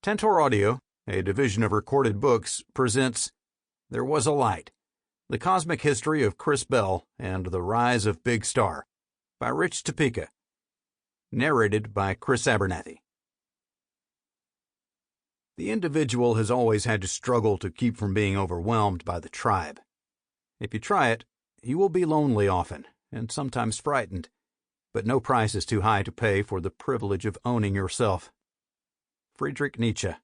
Tantor Audio, a division of Recorded Books, presents There Was a Light, The Cosmic History of Chris Bell and the Rise of Big Star, by Rich Tupica. Narrated by Chris Abernathy. The individual has always had to struggle to keep from being overwhelmed by the tribe. If you try it, you will be lonely often, and sometimes frightened, but no price is too high to pay for the privilege of owning yourself. Friedrich Nietzsche.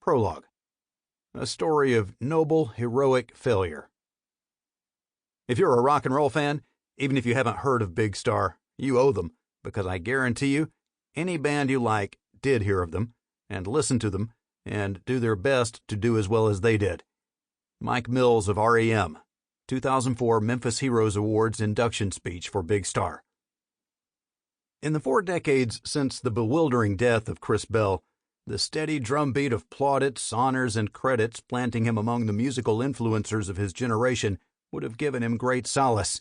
Prologue. A story of noble, heroic failure. If you're a rock and roll fan, even if you haven't heard of Big Star, you owe them, because I guarantee you, any band you like did hear of them, and listen to them, and do their best to do as well as they did. Mike Mills of REM, 2004 Memphis Heroes Awards induction speech for Big Star. In the 4 decades since the bewildering death of Chris Bell, the steady drumbeat of plaudits, honors, and credits planting him among the musical influencers of his generation would have given him great solace.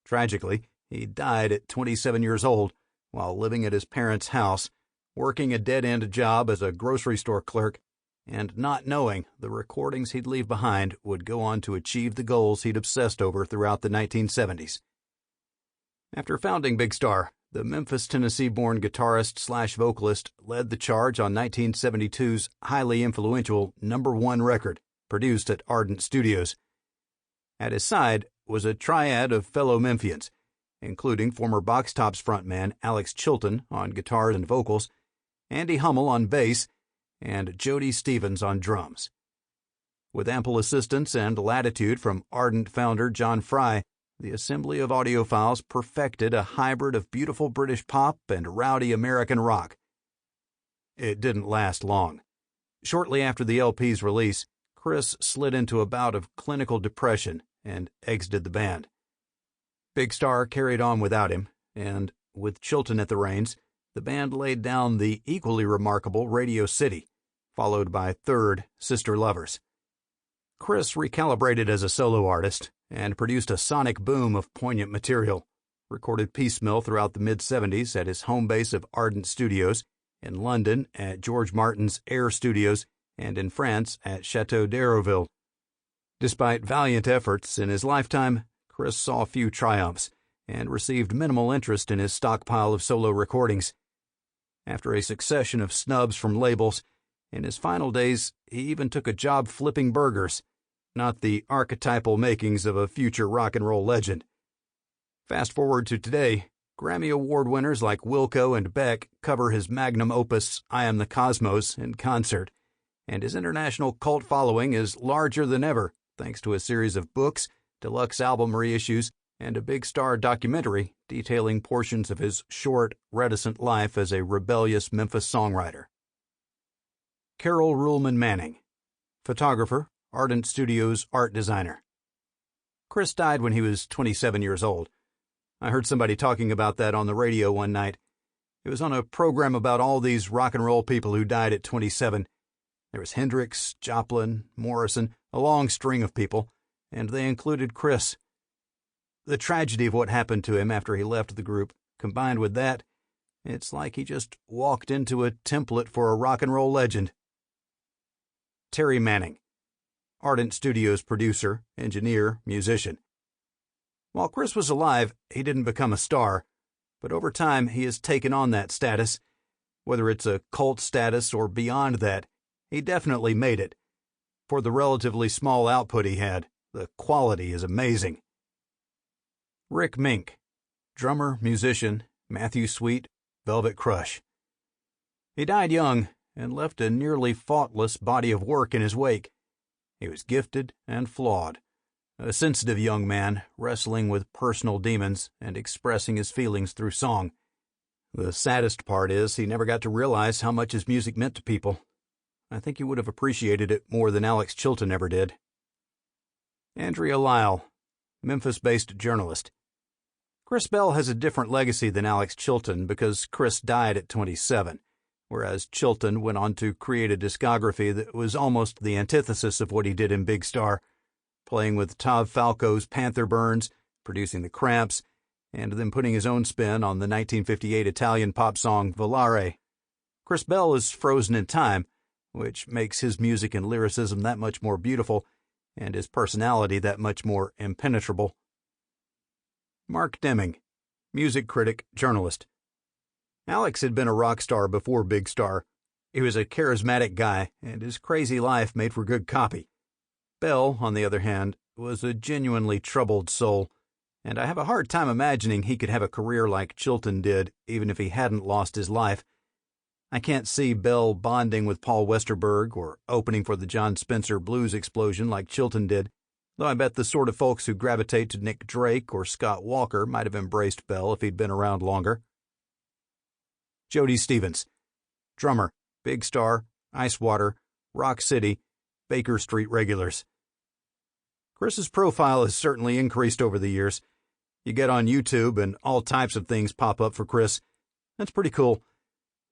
Tragically, he died at 27 years old while living at his parents' house, working a dead-end job as a grocery store clerk, and not knowing the recordings he'd leave behind would go on to achieve the goals he'd obsessed over throughout the 1970s. After founding Big Star, the Memphis, Tennessee-born guitarist/vocalist led the charge on 1972's highly influential #1 record, produced at Ardent Studios. At his side was a triad of fellow Memphians, including former Box Tops frontman Alex Chilton on guitar and vocals, Andy Hummel on bass, and Jody Stevens on drums. With ample assistance and latitude from Ardent founder John Fry, the assembly of audiophiles perfected a hybrid of beautiful British pop and rowdy American rock. It didn't last long. Shortly after the LP's release, Chris slid into a bout of clinical depression and exited the band. Big Star carried on without him, and, with Chilton at the reins, the band laid down the equally remarkable Radio City, followed by Third, Sister Lovers. Chris recalibrated as a solo artist and produced a sonic boom of poignant material, recorded piecemeal throughout the mid-70s at his home base of Ardent Studios, in London at George Martin's Air Studios, and in France at Chateau d'Hérouville. Despite valiant efforts in his lifetime, Chris saw few triumphs and received minimal interest in his stockpile of solo recordings. After a succession of snubs from labels, in his final days he even took a job flipping burgers, not the archetypal makings of a future rock and roll legend. Fast forward to today, Grammy Award winners like Wilco and Beck cover his magnum opus I Am the Cosmos in concert, and his international cult following is larger than ever thanks to a series of books, deluxe album reissues, and a Big Star documentary detailing portions of his short, reticent life as a rebellious Memphis songwriter. Carol Ruhlman Manning, photographer, Ardent Studios art designer. Chris died when he was 27 years old. I heard somebody talking about that on the radio one night. It was on a program about all these rock and roll people who died at 27. There was Hendrix, Joplin, Morrison, a long string of people, and they included Chris. The tragedy of what happened to him after he left the group, combined with that, it's like he just walked into a template for a rock and roll legend. Terry Manning, Ardent Studios producer, engineer, musician. While Chris was alive, he didn't become a star, but over time he has taken on that status. Whether it's a cult status or beyond that, he definitely made it. For the relatively small output he had, the quality is amazing. Rick Mink, drummer, musician, Matthew Sweet, Velvet Crush. He died young and left a nearly faultless body of work in his wake. He was gifted and flawed, a sensitive young man wrestling with personal demons and expressing his feelings through song. The saddest part is he never got to realize how much his music meant to people. I think he would have appreciated it more than Alex Chilton ever did. Andrea Lyle, Memphis-based journalist. Chris Bell has a different legacy than Alex Chilton because Chris died at 27, whereas Chilton went on to create a discography that was almost the antithesis of what he did in Big Star, playing with Tav Falco's Panther Burns, producing The Cramps, and then putting his own spin on the 1958 Italian pop song Volare. Chris Bell is frozen in time, which makes his music and lyricism that much more beautiful, and his personality that much more impenetrable. Mark Deming, music critic, journalist. Alex had been a rock star before Big Star. He was a charismatic guy, and his crazy life made for good copy. Bell, on the other hand, was a genuinely troubled soul, and I have a hard time imagining he could have a career like Chilton did, even if he hadn't lost his life. I can't see Bell bonding with Paul Westerberg or opening for the John Spencer blues explosion like Chilton did, though I bet the sort of folks who gravitate to Nick Drake or Scott Walker might have embraced Bell if he'd been around longer. Jody Stevens, drummer, Big Star, Ice Water, Rock City, Baker Street regulars. Chris's profile has certainly increased over the years. You get on YouTube and all types of things pop up for Chris. That's pretty cool.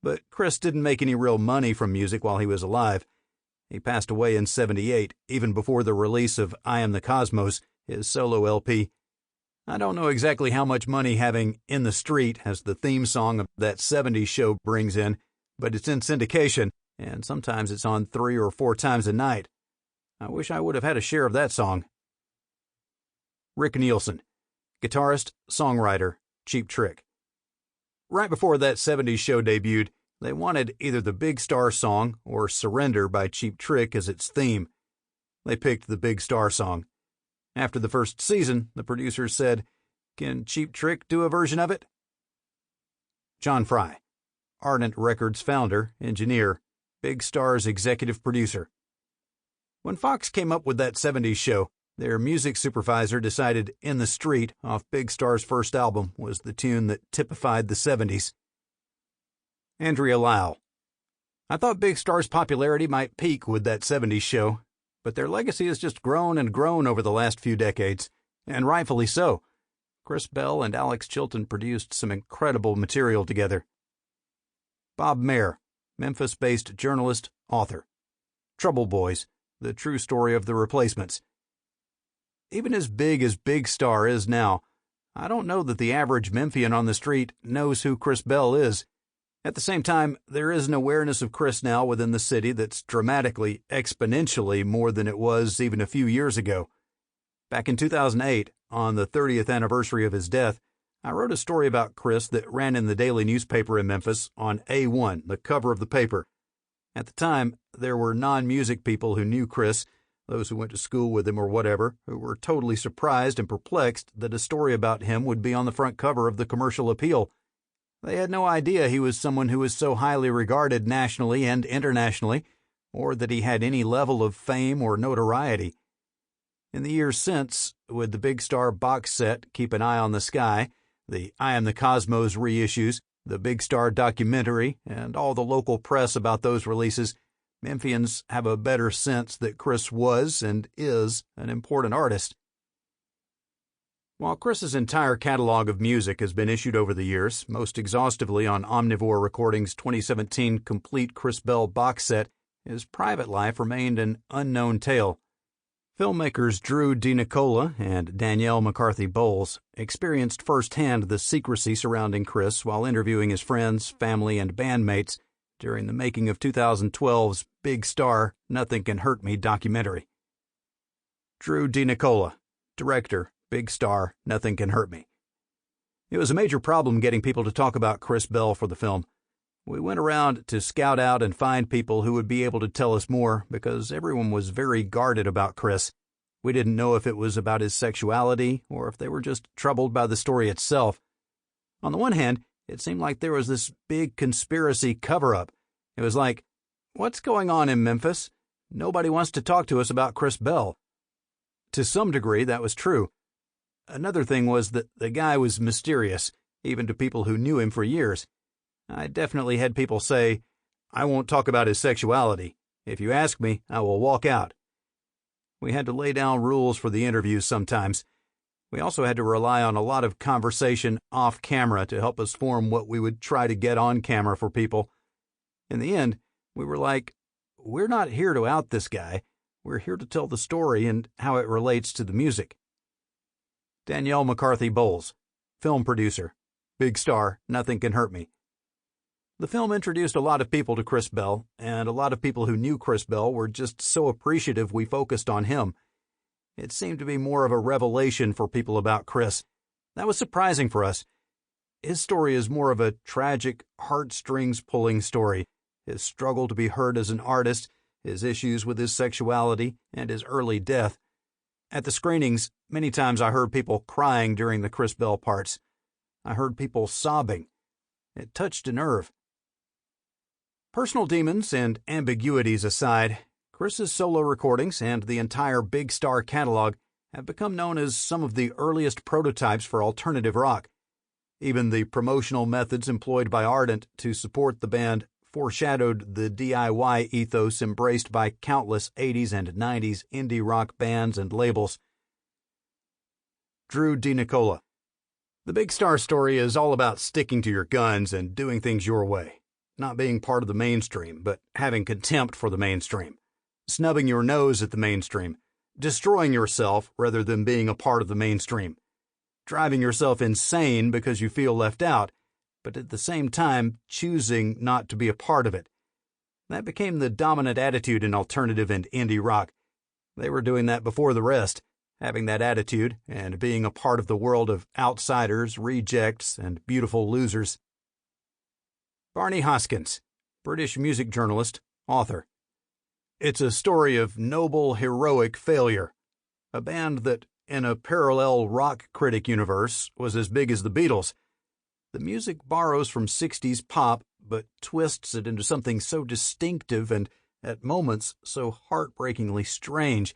But Chris didn't make any real money from music while he was alive. He passed away in '78, even before the release of I Am the Cosmos, his solo LP. I don't know exactly how much money having In the Street as the theme song of that '70s show brings in, but it's in syndication, and sometimes it's on 3 or 4 times a night. I wish I would have had a share of that song. Rick Nielsen, guitarist, songwriter, Cheap Trick. Right before that '70s show debuted, they wanted either the Big Star song or Surrender by Cheap Trick as its theme. They picked the Big Star song. After the first season, the producers said, "Can Cheap Trick do a version of it?" John Fry, Ardent Records founder, engineer, Big Star's executive producer. When Fox came up with that '70s show, their music supervisor decided In the Street off Big Star's first album was the tune that typified the '70s. Andrea Lau. I thought Big Star's popularity might peak with that '70s show, but their legacy has just grown and grown over the last few decades, and rightfully so. Chris Bell and Alex Chilton produced some incredible material together. Bob Mayer, Memphis-based journalist, author. Trouble Boys, the true story of the Replacements. Even as Big Star is now, I don't know that the average Memphian on the street knows who Chris Bell is. At the same time, there is an awareness of Chris now within the city that's dramatically, exponentially more than it was even a few years ago. Back in 2008, on the 30th anniversary of his death, I wrote a story about Chris that ran in the daily newspaper in Memphis on A1, the cover of the paper. At the time, there were non-music people who knew Chris, those who went to school with him or whatever, who were totally surprised and perplexed that a story about him would be on the front cover of the Commercial Appeal. They had no idea he was someone who was so highly regarded nationally and internationally, or that he had any level of fame or notoriety. In the years since, with the Big Star box set Keep an Eye on the Sky, the I Am the Cosmos reissues, the Big Star documentary, and all the local press about those releases, Memphians have a better sense that Chris was and is an important artist. While Chris's entire catalog of music has been issued over the years, most exhaustively on Omnivore Recordings' 2017 complete Chris Bell box set, his private life remained an unknown tale. Filmmakers Drew DiNicola and Danielle McCarthy Bowles experienced firsthand the secrecy surrounding Chris while interviewing his friends, family, and bandmates during the making of 2012's Big Star, Nothing Can Hurt Me documentary. Drew DiNicola, director, Big Star, Nothing Can Hurt Me. It was a major problem getting people to talk about Chris Bell for the film. We went around to scout out and find people who would be able to tell us more because everyone was very guarded about Chris. We didn't know if it was about his sexuality or if they were just troubled by the story itself. On the one hand, it seemed like there was this big conspiracy cover-up. It was like, what's going on in Memphis? Nobody wants to talk to us about Chris Bell. To some degree, that was true. Another thing was that the guy was mysterious, even to people who knew him for years. I definitely had people say, I won't talk about his sexuality. If you ask me, I will walk out. We had to lay down rules for the interviews sometimes. We also had to rely on a lot of conversation off camera to help us form what we would try to get on camera for people. In the end, we were like, we're not here to out this guy. We're here to tell the story and how it relates to the music. Danielle McCarthy Bowles, film producer, Big Star, Nothing Can Hurt Me. The film introduced a lot of people to Chris Bell, and a lot of people who knew Chris Bell were just so appreciative we focused on him. It seemed to be more of a revelation for people about Chris. That was surprising for us. His story is more of a tragic, heartstrings-pulling story. His struggle to be heard as an artist, his issues with his sexuality, and his early death. At the screenings, many times I heard people crying during the Chris Bell parts. I heard people sobbing. It touched a nerve. Personal demons and ambiguities aside, Chris's solo recordings and the entire Big Star catalog have become known as some of the earliest prototypes for alternative rock. Even the promotional methods employed by Ardent to support the band foreshadowed the DIY ethos embraced by countless 80s and 90s indie rock bands and labels. Drew DiNicola. The Big Star story is all about sticking to your guns and doing things your way, not being part of the mainstream, but having contempt for the mainstream, snubbing your nose at the mainstream, destroying yourself rather than being a part of the mainstream, driving yourself insane because you feel left out, but at the same time choosing not to be a part of it. That became the dominant attitude in alternative and indie rock. They were doing that before the rest, having that attitude and being a part of the world of outsiders, rejects, and beautiful losers. Barney Hoskyns, British music journalist, author. It's a story of noble, heroic failure. A band that, in a parallel rock critic universe, was as big as the Beatles. The music borrows from 60s pop, but twists it into something so distinctive and, at moments, so heartbreakingly strange.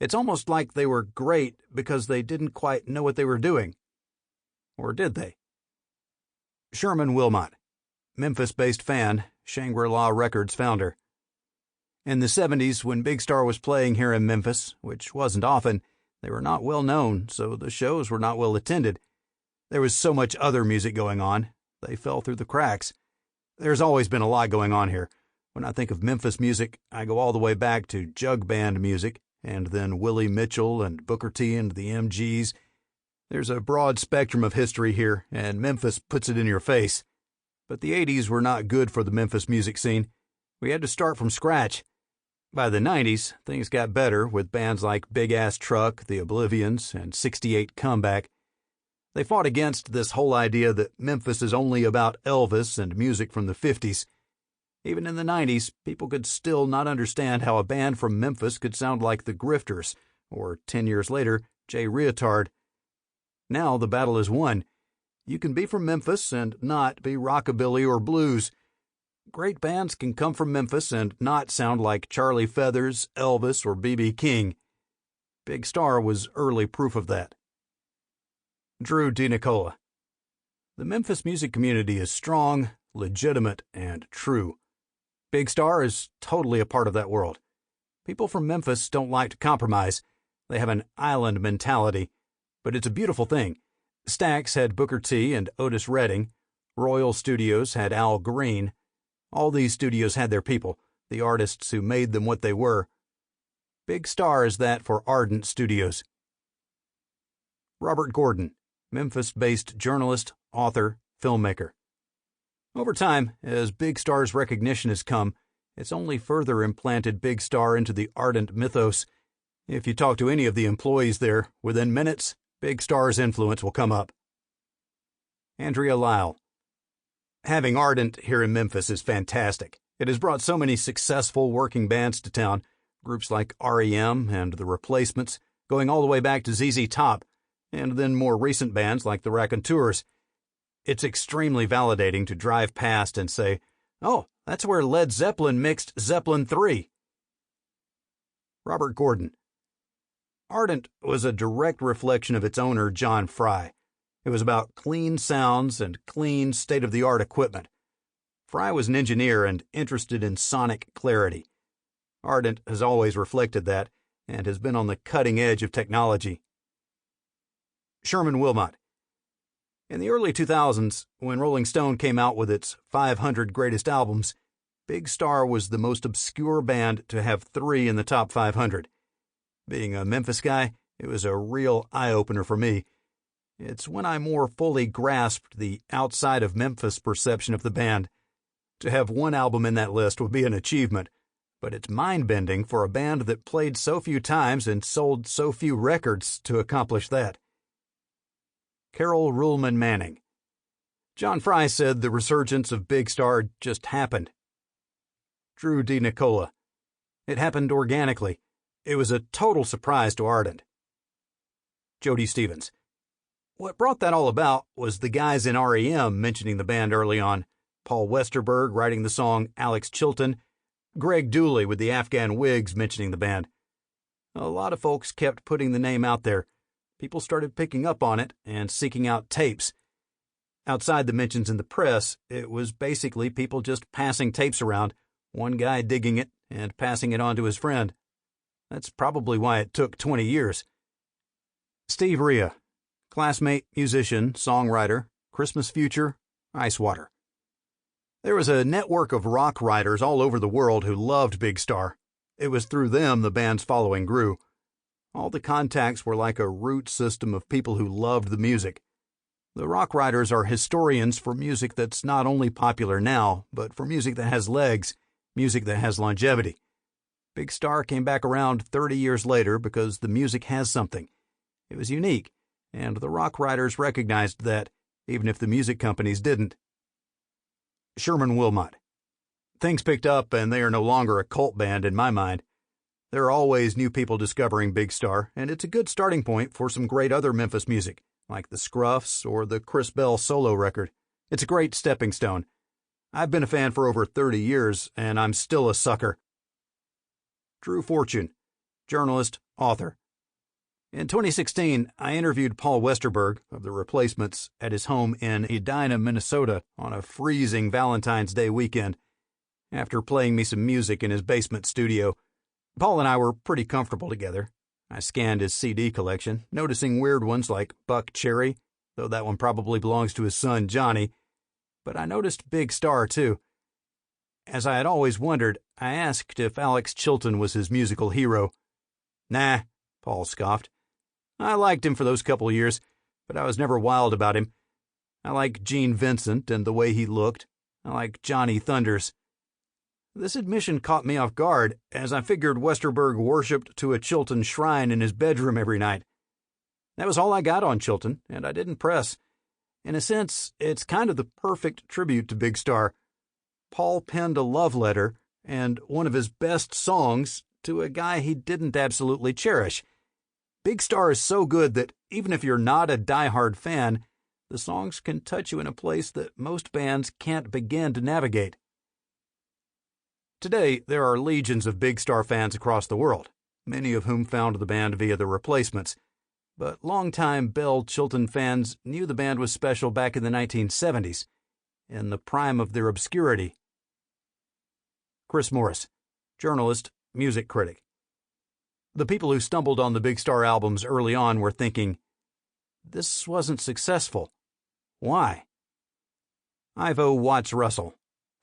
It's almost like they were great because they didn't quite know what they were doing. Or did they? Sherman Wilmot, Memphis-based fan, Shangri-La Records founder. In the 70s, when Big Star was playing here in Memphis, which wasn't often, they were not well known, so the shows were not well attended. There was so much other music going on, they fell through the cracks. There's always been a lot going on here. When I think of Memphis music, I go all the way back to jug band music, and then Willie Mitchell and Booker T and the MGs. There's a broad spectrum of history here, and Memphis puts it in your face. But the 80s were not good for the Memphis music scene. We had to start from scratch. By the 90s, things got better with bands like Big Ass Truck, The Oblivions, and 68 Comeback. They fought against this whole idea that Memphis is only about Elvis and music from the 50s. Even in the 90s, people could still not understand how a band from Memphis could sound like the Grifters, or 10 years later, Jay Reatard. Now the battle is won. You can be from Memphis and not be rockabilly or blues. Great bands can come from Memphis and not sound like Charlie Feathers, Elvis, or B.B. King. Big Star was early proof of that. Drew DiNicola. The Memphis music community is strong, legitimate, and true. Big Star is totally a part of that world. People from Memphis don't like to compromise. They have an island mentality, but it's a beautiful thing. Stax had Booker T and Otis Redding. Royal Studios had Al Green. All these studios had their people, the artists who made them what they were. Big Star is that for Ardent Studios. Robert Gordon, Memphis-based journalist, author, filmmaker. Over time, as Big Star's recognition has come, it's only further implanted Big Star into the Ardent mythos. If you talk to any of the employees there, within minutes, Big Star's influence will come up. Andrea Lyle. Having Ardent here in Memphis is fantastic. It has brought so many successful working bands to town, groups like REM and The Replacements, going all the way back to ZZ Top, and then more recent bands like the Raconteurs. It's extremely validating to drive past and say, oh, that's where Led Zeppelin mixed Zeppelin 3. Robert Gordon. Ardent was a direct reflection of its owner, John Fry. It was about clean sounds and clean, state-of-the-art equipment. Fry was an engineer and interested in sonic clarity. Ardent has always reflected that and has been on the cutting edge of technology. Sherman Wilmot. In the early 2000s, when Rolling Stone came out with its 500 greatest albums, Big Star was the most obscure band to have 3 in the top 500. Being a Memphis guy, it was a real eye-opener for me. It's when I more fully grasped the outside of Memphis perception of the band To have one album in that list would be an achievement, but it's mind-bending for a band that played so few times and sold so few records to accomplish that. Carol Ruhlman Manning. John Fry said the resurgence of Big Star just happened. Drew D. Nicola. It happened organically. It was a total surprise to Ardent. Jody Stevens. What brought that all about was the guys in REM mentioning the band early on. Paul Westerberg writing the song Alex Chilton, Greg Dooley with the Afghan Wigs mentioning the band. A lot of folks kept putting the name out there. People started picking up on it and seeking out tapes. Outside the mentions in the press, it was basically people just passing tapes around, one guy digging it and passing it on to his friend. That's probably why it took 20 years. Steve Rea, classmate, musician, songwriter, Christmas Future, Icewater. There was a network of rock writers all over the world who loved Big Star. It was through them the band's following grew. All the contacts were like a root system of people who loved the music. The rock writers are historians for music that's not only popular now, but for music that has legs, music that has longevity. Big Star came back around 30 years later because the music has something. It was unique, and the rock writers recognized that, even if the music companies didn't. Sherman Wilmot. Things picked up, and they are no longer a cult band in my mind. There are always new people discovering Big Star, and it's a good starting point for some great other Memphis music, like the Scruffs or the Chris Bell solo record. It's a great stepping stone. I've been a fan for over 30 years, and I'm still a sucker. Drew Fortune, journalist, author. In 2016, I interviewed Paul Westerberg of The Replacements at his home in Edina, Minnesota on a freezing Valentine's Day weekend. After playing me some music in his basement studio, Paul and I were pretty comfortable together. I scanned his CD collection, noticing weird ones like Buck Cherry, though that one probably belongs to his son Johnny, but I noticed Big Star too. As I had always wondered, I asked if Alex Chilton was his musical hero. Nah, Paul scoffed. I liked him for those couple years, but I was never wild about him. I liked Gene Vincent and the way he looked. I liked Johnny Thunders. This admission caught me off guard, as I figured Westerberg worshipped to a Chilton shrine in his bedroom every night. That was all I got on Chilton, and I didn't press. In a sense, it's kind of the perfect tribute to Big Star. Paul penned a love letter, and one of his best songs, to a guy he didn't absolutely cherish. Big Star is so good that even if you're not a diehard fan, the songs can touch you in a place that most bands can't begin to navigate. Today, there are legions of Big Star fans across the world, many of whom found the band via The Replacements. But longtime Bell Chilton fans knew the band was special back in the 1970s, in the prime of their obscurity. Chris Morris, journalist, music critic. The people who stumbled on the Big Star albums early on were thinking, this wasn't successful. Why? Ivo Watts Russell,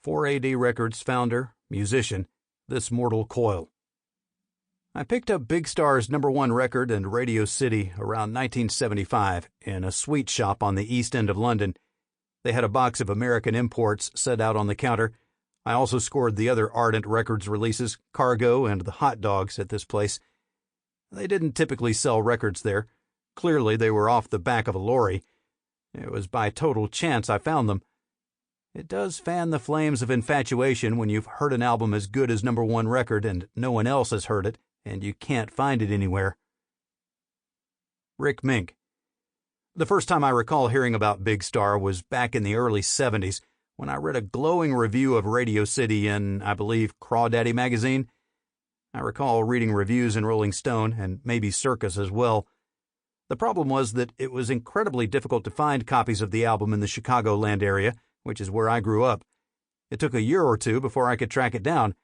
4AD Records founder, musician, This Mortal Coil. I picked up Big Star's #1 record and Radio City around 1975 in a sweet shop on the East End of London. They had a box of American imports set out on the counter. I also scored the other Ardent Records releases, Cargo and the Hot Dogs, at this place. They didn't typically sell records there. Clearly, they were off the back of a lorry. It was by total chance I found them. It does fan the flames of infatuation when you've heard an album as good as #1 record and no one else has heard it, and you can't find it anywhere. Rick Mink. The first time I recall hearing about Big Star was back in the early 70s, when I read a glowing review of Radio City in, I believe, Crawdaddy magazine. I recall reading reviews in Rolling Stone, and maybe Circus as well. The problem was that it was incredibly difficult to find copies of the album in the Chicagoland area, which is where I grew up. It took a year or two before I could track it down.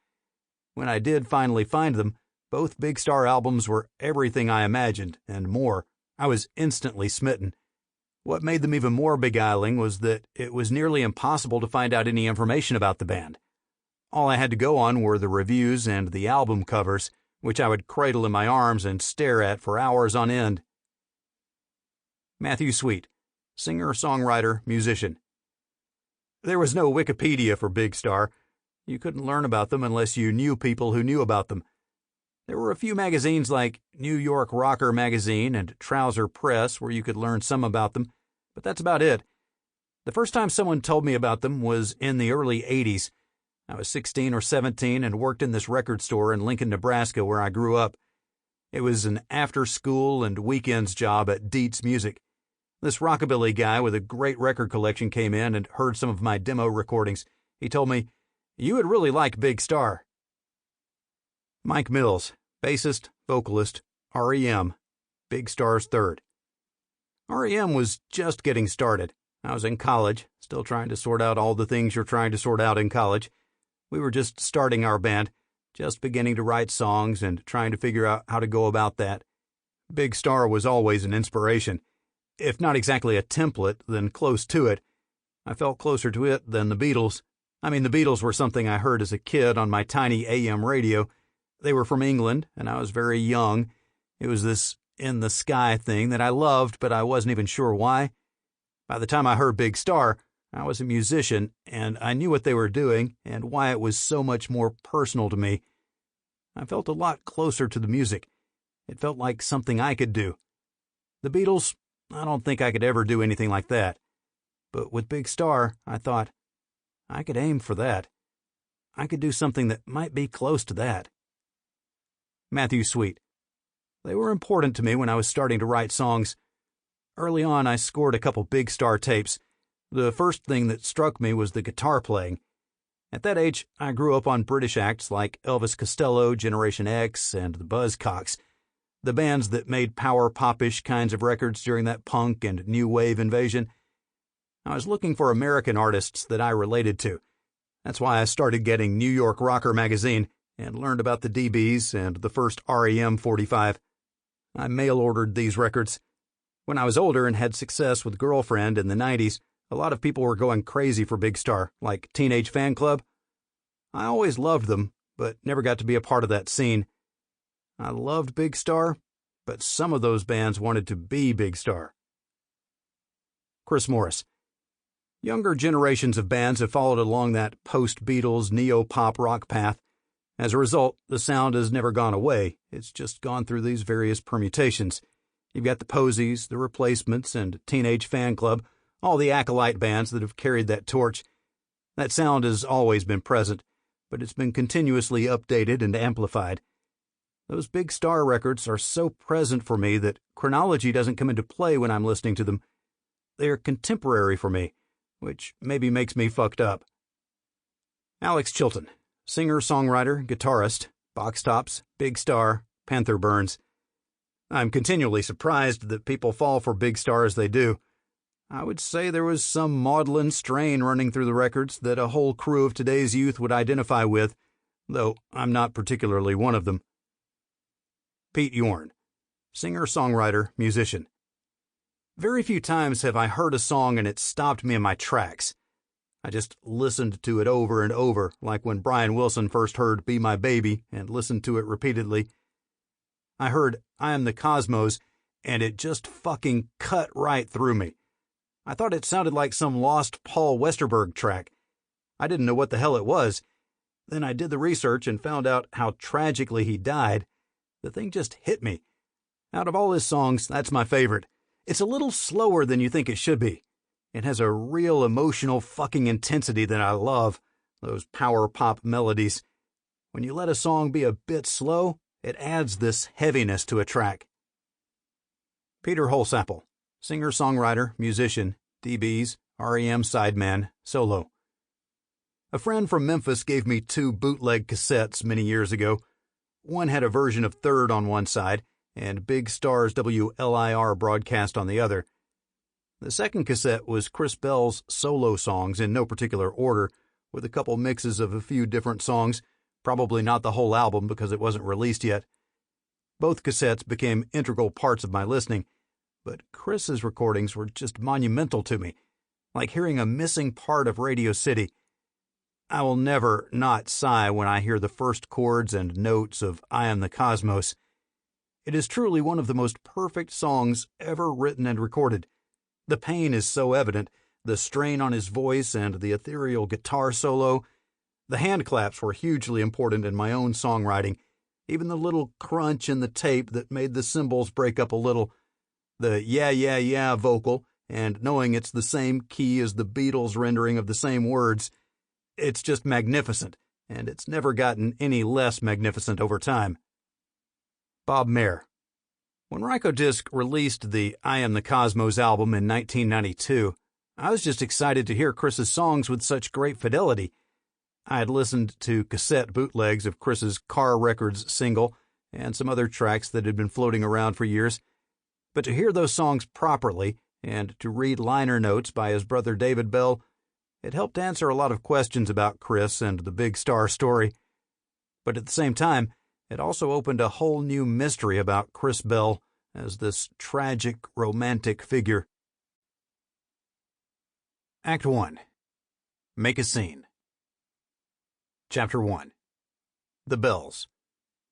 When I did finally find them, both Big Star albums were everything I imagined, and more. I was instantly smitten. What made them even more beguiling was that it was nearly impossible to find out any information about the band. All I had to go on were the reviews and the album covers, which I would cradle in my arms and stare at for hours on end. Matthew Sweet, singer, songwriter, musician. There was no Wikipedia for Big Star. You couldn't learn about them unless you knew people who knew about them. There were a few magazines like New York Rocker Magazine and Trouser Press where you could learn some about them, but that's about it. The first time someone told me about them was in the early 80s. I was 16 or 17 and worked in this record store in Lincoln, Nebraska, where I grew up. It was an after-school and weekends job at Dietz Music. This rockabilly guy with a great record collection came in and heard some of my demo recordings. He told me, "You would really like Big Star." Mike Mills, bassist, vocalist, REM, Big Star's third. REM was just getting started. I was in college, still trying to sort out all the things you're trying to sort out in college. We were just starting our band, just beginning to write songs and trying to figure out how to go about that. Big Star was always an inspiration. If not exactly a template, then close to it. I felt closer to it than the Beatles. The Beatles were something I heard as a kid on my tiny AM radio. They were from England, and I was very young. It was this in-the-sky thing that I loved, but I wasn't even sure why. By the time I heard Big Star, I was a musician, and I knew what they were doing and why it was so much more personal to me. I felt a lot closer to the music. It felt like something I could do. The Beatles, I don't think I could ever do anything like that. But with Big Star, I thought, I could aim for that. I could do something that might be close to that. Matthew Sweet. They were important to me when I was starting to write songs. Early on, I scored a couple Big Star tapes. The first thing that struck me was the guitar playing. At that age, I grew up on British acts like Elvis Costello, Generation X, and the Buzzcocks, the bands that made power pop-ish kinds of records during that punk and new wave invasion. I was looking for American artists that I related to. That's why I started getting New York Rocker Magazine and learned about the DBs and the first REM 45. I mail-ordered these records. When I was older and had success with Girlfriend in the 90s, a lot of people were going crazy for Big Star, like Teenage Fan Club. I always loved them, but never got to be a part of that scene. I loved Big Star, but some of those bands wanted to be Big Star. Chris Morris. Younger generations of bands have followed along that post-Beatles neo-pop rock path. As a result, the sound has never gone away. It's just gone through these various permutations. You've got the Posies, the Replacements, and Teenage Fan Club, all the acolyte bands that have carried that torch. That sound has always been present, but it's been continuously updated and amplified. Those Big Star records are so present for me that chronology doesn't come into play when I'm listening to them. They are contemporary for me, which maybe makes me fucked up. Alex Chilton, singer, songwriter, guitarist, Box Tops, Big Star, Panther Burns. I'm continually surprised that people fall for Big Star as they do. I would say there was some maudlin strain running through the records that a whole crew of today's youth would identify with, though I'm not particularly one of them. Pete Yorn, singer, songwriter, musician. Very few times have I heard a song and it stopped me in my tracks. I just listened to it over and over, like when Brian Wilson first heard Be My Baby and listened to it repeatedly. I heard I Am the Cosmos, and it just fucking cut right through me. I thought it sounded like some lost Paul Westerberg track. I didn't know what the hell it was. Then I did the research and found out how tragically he died. The thing just hit me. Out of all his songs, that's my favorite. It's a little slower than you think it should be. It has a real emotional fucking intensity that I love, those power pop melodies. When you let a song be a bit slow, it adds this heaviness to a track. Peter Holsapple, singer-songwriter, musician, DBs, REM sideman, solo. A friend from Memphis gave me 2 bootleg cassettes many years ago. One had a version of Third on one side and Big Star's WLIR broadcast on the other. The second cassette was Chris Bell's solo songs in no particular order, with a couple mixes of a few different songs, probably not the whole album because it wasn't released yet. Both cassettes became integral parts of my listening, but Chris's recordings were just monumental to me, like hearing a missing part of Radio City. I will never not sigh when I hear the first chords and notes of I Am the Cosmos. It is truly one of the most perfect songs ever written and recorded. The pain is so evident, The strain on his voice and the ethereal guitar solo. The hand claps were hugely important in my own songwriting. Even the little crunch in the tape that made the cymbals break up a little. The yeah, yeah, yeah vocal, and knowing it's the same key as the Beatles' rendering of the same words. It's just magnificent, and it's never gotten any less magnificent over time. Bob Mehr. When Rykodisc released the I Am the Cosmos album in 1992, I was just excited to hear Chris's songs with such great fidelity. I had listened to cassette bootlegs of Chris's Car Records single and some other tracks that had been floating around for years, but to hear those songs properly and to read liner notes by his brother David Bell, it helped answer a lot of questions about Chris and the Big Star story. But at the same time, it also opened a whole new mystery about Chris Bell as this tragic, romantic figure. Act 1. Make a Scene. Chapter 1. The Bells.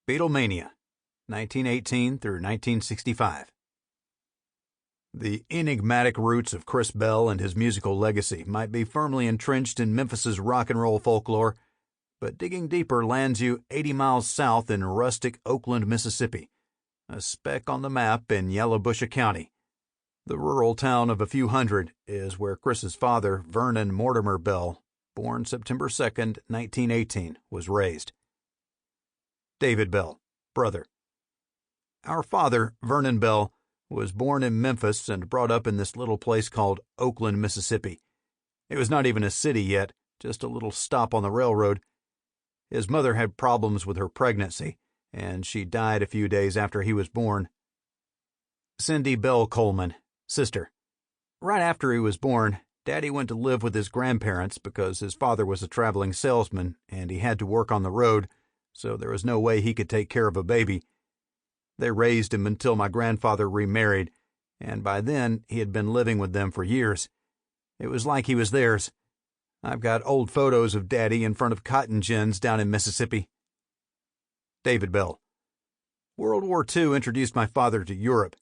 Beatlemania, 1918 through 1965. The enigmatic roots of Chris Bell and his musical legacy might be firmly entrenched in Memphis's rock and roll folklore, but digging deeper lands you 80 miles south in rustic Oakland, Mississippi, a speck on the map in Yallabusha County. The rural town of a few hundred is where Chris's father, Vernon Mortimer Bell, born September 2nd, 1918, was raised. David Bell, brother. Our father, Vernon Bell, was born in Memphis and brought up in this little place called Oakland, Mississippi. It was not even a city yet, just a little stop on the railroad. His mother had problems with her pregnancy, and she died a few days after he was born. Cindy Bell Coleman, sister. Right after he was born, Daddy went to live with his grandparents because his father was a traveling salesman and he had to work on the road, so there was no way he could take care of a baby. They raised him until my grandfather remarried, and by then he had been living with them for years. It was like he was theirs. I've got old photos of Daddy in front of cotton gins down in Mississippi. David Bell. World War II introduced my father to Europe.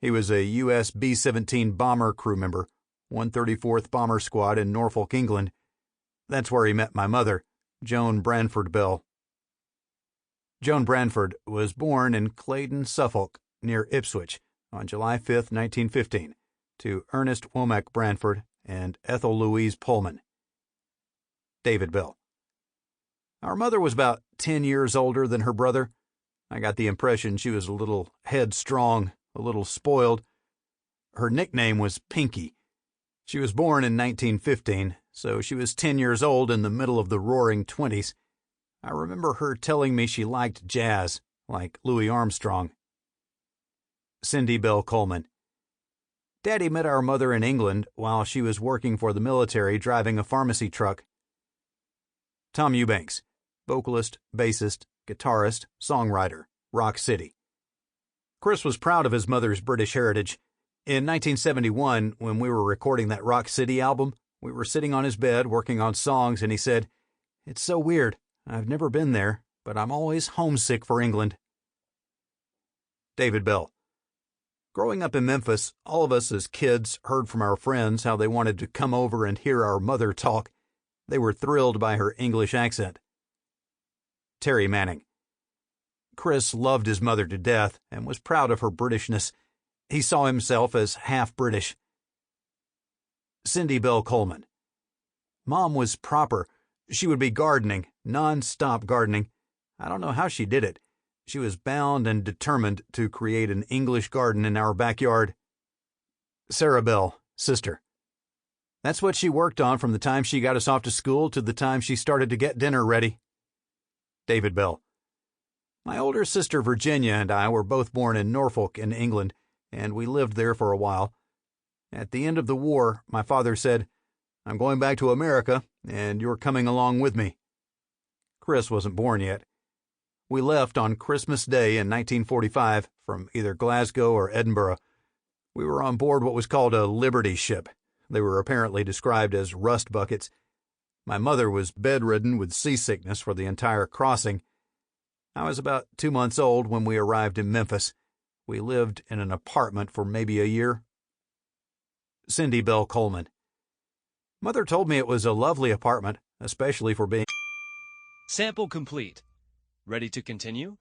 He was a U.S. B-17 bomber crew member, 134th Bomber Squad in Norfolk, England. That's where he met my mother, Joan Branford Bell. Joan Branford was born in Claydon, Suffolk, near Ipswich, on July 5, 1915, to Ernest Womack Branford and Ethel Louise Pullman. David Bell. Our mother was about 10 years older than her brother. I got the impression she was a little headstrong, a little spoiled. Her nickname was Pinky. She was born in 1915, so she was 10 years old in the middle of the roaring 20s. I remember her telling me she liked jazz, like Louis Armstrong. Cindy Bell Coleman. Daddy met our mother in England while she was working for the military driving a pharmacy truck. Tom Eubanks, vocalist, bassist, guitarist, songwriter, Rock City. Chris was proud of his mother's British heritage. In 1971, when we were recording that Rock City album, we were sitting on his bed working on songs, and he said, "It's so weird. I've never been there, but I'm always homesick for England." David Bell. Growing up in Memphis, all of us as kids heard from our friends how they wanted to come over and hear our mother talk. They were thrilled by her English accent. Terry Manning. Chris loved his mother to death and was proud of her Britishness. He saw himself as half British. Cindy Bell Coleman. Mom was proper. She would be gardening, non-stop gardening. I don't know how she did it. She was bound and determined to create an English garden in our backyard. Sarah Bell, sister. That's what she worked on from the time she got us off to school to the time she started to get dinner ready. David Bell. My older sister Virginia and I were both born in Norfolk in England, and we lived there for a while. At the end of the war, my father said, "I'm going back to America, and you're coming along with me." Chris wasn't born yet. We left on Christmas Day in 1945 from either Glasgow or Edinburgh. We were on board what was called a Liberty ship. They were apparently described as rust buckets. My mother was bedridden with seasickness for the entire crossing. I was about 2 months old when we arrived in Memphis. We lived in an apartment for maybe a year. Cindy Bell Coleman. Mother told me it was a lovely apartment, especially for being... Sample complete. Ready to continue?